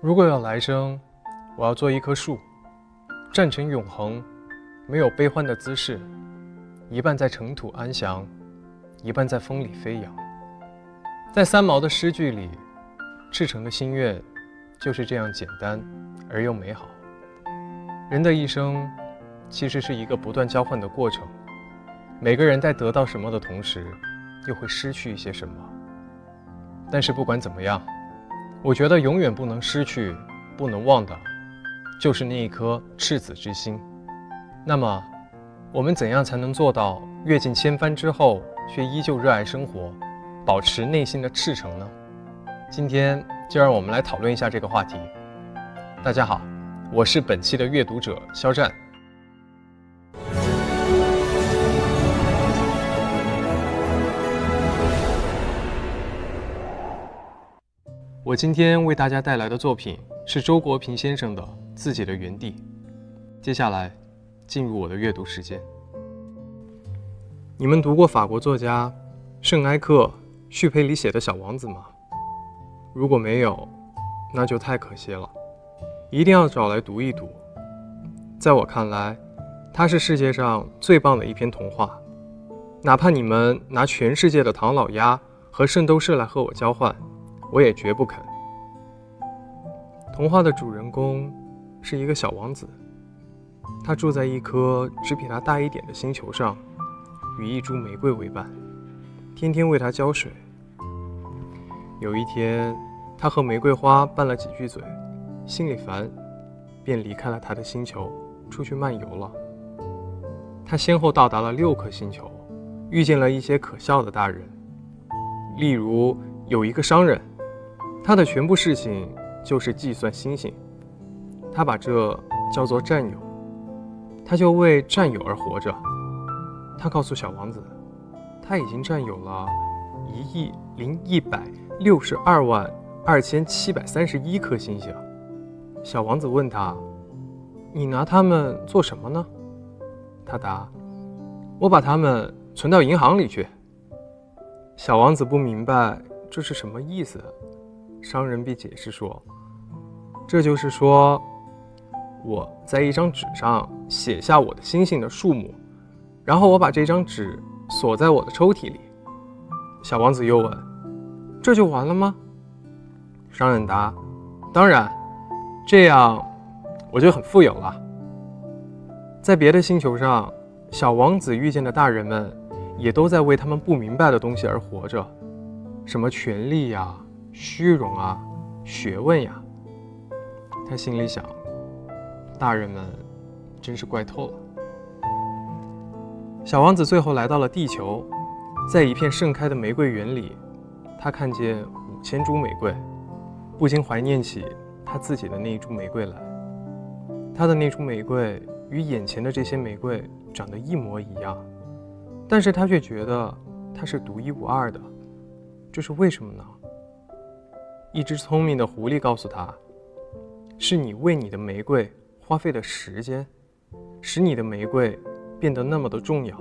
如果有来生，我要做一棵树，站成永恒，没有悲欢的姿势，一半在尘土安详，一半在风里飞扬。在三毛的诗句里，赤诚的心愿就是这样简单而又美好。人的一生其实是一个不断交换的过程，每个人在得到什么的同时，又会失去一些什么。但是不管怎么样，我觉得永远不能失去、不能忘的，就是那一颗赤子之心。那么，我们怎样才能做到阅尽千帆之后，却依旧热爱生活，保持内心的赤诚呢？今天就让我们来讨论一下这个话题。大家好，我是本期的阅读者肖战。我今天为大家带来的作品是周国平先生的《自己的园地》。接下来进入我的阅读时间。你们读过法国作家圣埃克叙培里写的《小王子》吗？如果没有，那就太可惜了，一定要找来读一读。在我看来，它是世界上最棒的一篇童话，哪怕你们拿全世界的唐老鸭和圣斗士来和我交换，我也绝不肯。童话的主人公是一个小王子，他住在一颗只比他大一点的星球上，与一株玫瑰为伴，天天为它浇水。有一天，他和玫瑰花拌了几句嘴，心里烦，便离开了他的星球，出去漫游了。他先后到达了6颗星球，遇见了一些可笑的大人。例如，有一个商人，他的全部事情就是计算星星，他把这叫做占有，他就为占有而活着。他告诉小王子，他已经占有了101622731颗星星。小王子问他，你拿它们做什么呢？他答，我把它们存到银行里去。小王子不明白这是什么意思，商人便解释说，这就是说，我在一张纸上写下我的星星的数目，然后我把这张纸锁在我的抽屉里。小王子又问，这就完了吗？商人答，当然，这样我就很富有了。在别的星球上，小王子遇见的大人们也都在为他们不明白的东西而活着，什么权力呀、虚荣啊、学问呀。他心里想，大人们真是怪透了。小王子最后来到了地球，在一片盛开的玫瑰园里，他看见5000株玫瑰，不禁怀念起他自己的那一株玫瑰来。他的那株玫瑰与眼前的这些玫瑰长得一模一样，但是他却觉得它是独一无二的。这是为什么呢？一只聪明的狐狸告诉他，是你为你的玫瑰花费的时间，使你的玫瑰变得那么的重要。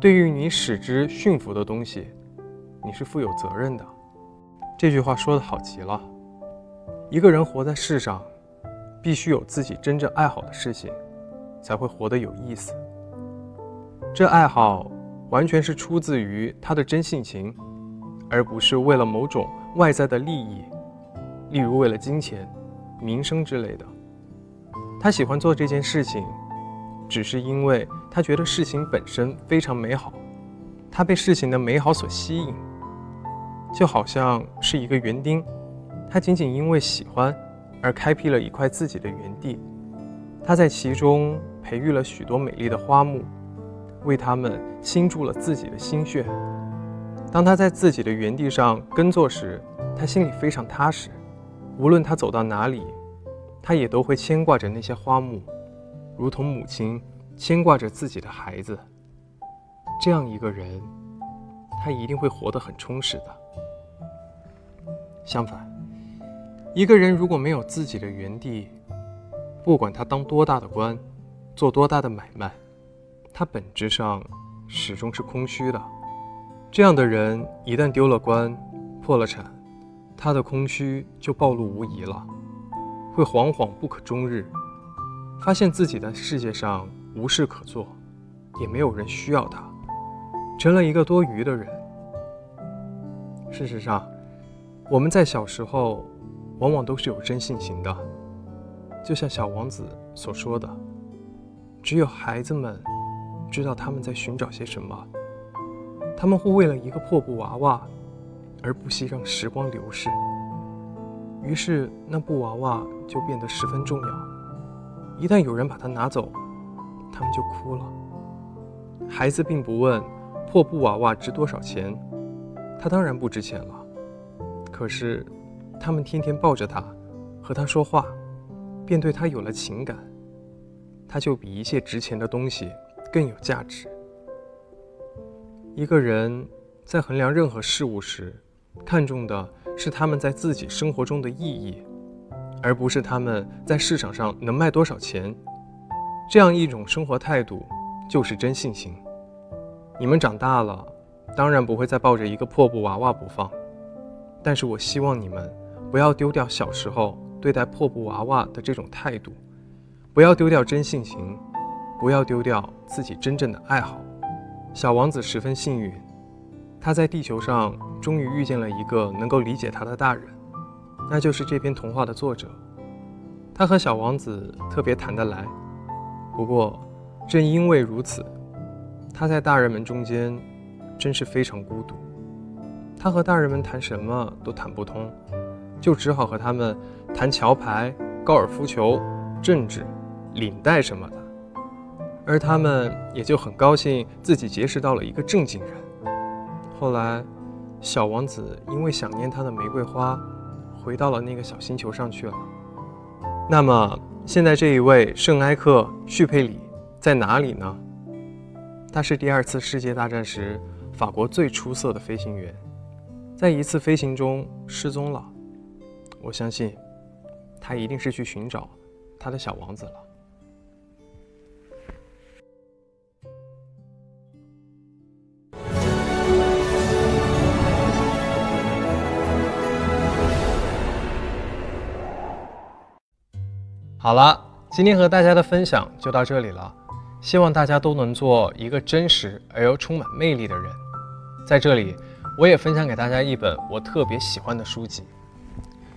对于你使之驯服的东西，你是负有责任的。这句话说得好极了。一个人活在世上，必须有自己真正爱好的事情，才会活得有意思。这爱好完全是出自于他的真性情，而不是为了某种外在的利益，例如为了金钱、名声之类的。他喜欢做这件事情，只是因为他觉得事情本身非常美好，他被事情的美好所吸引。就好像是一个园丁，他仅仅因为喜欢而开辟了一块自己的园地，他在其中培育了许多美丽的花木，为它们倾注了自己的心血。当他在自己的园地上耕作时，他心里非常踏实，无论他走到哪里，他也都会牵挂着那些花木，如同母亲牵挂着自己的孩子。这样一个人，他一定会活得很充实的。相反，一个人如果没有自己的园地，不管他当多大的官，做多大的买卖，他本质上始终是空虚的。这样的人一旦丢了官，破了产，他的空虚就暴露无遗了。会惶惶不可终日，发现自己在世界上无事可做，也没有人需要他，成了一个多余的人。事实上，我们在小时候往往都是有真性情的，就像小王子所说的，只有孩子们知道他们在寻找些什么，他们会为了一个破布娃娃而不惜让时光流逝，于是那布娃娃就变得十分重要，一旦有人把它拿走，他们就哭了。孩子并不问破布娃娃值多少钱，它当然不值钱了，可是他们天天抱着它，和它说话，便对它有了情感，它就比一切值钱的东西更有价值。一个人在衡量任何事物时，看重的是他们在自己生活中的意义，而不是他们在市场上能卖多少钱。这样一种生活态度就是真性情。你们长大了，当然不会再抱着一个破布娃娃不放，但是我希望你们不要丢掉小时候对待破布娃娃的这种态度，不要丢掉真性情，不要丢掉自己真正的爱好。小王子十分幸运，他在地球上终于遇见了一个能够理解他的大人，那就是这篇童话的作者。他和小王子特别谈得来，不过正因为如此，他在大人们中间真是非常孤独。他和大人们谈什么都谈不通，就只好和他们谈桥牌、高尔夫球、政治、领带什么的，而他们也就很高兴自己结识到了一个正经人。后来小王子因为想念他的玫瑰花，回到了那个小星球上去了。那么现在这一位圣埃克·叙佩里在哪里呢？他是第2次世界大战时法国最出色的飞行员，在一次飞行中失踪了。我相信他一定是去寻找他的小王子了。好了，今天和大家的分享就到这里了，希望大家都能做一个真实而又充满魅力的人。在这里，我也分享给大家一本我特别喜欢的书籍，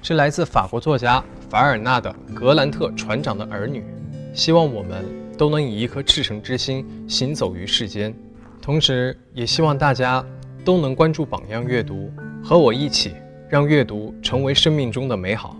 是来自法国作家凡尔纳的《格兰特船长的儿女》。希望我们都能以一颗赤诚之心行走于世间，同时也希望大家都能关注榜样阅读，和我一起让阅读成为生命中的美好。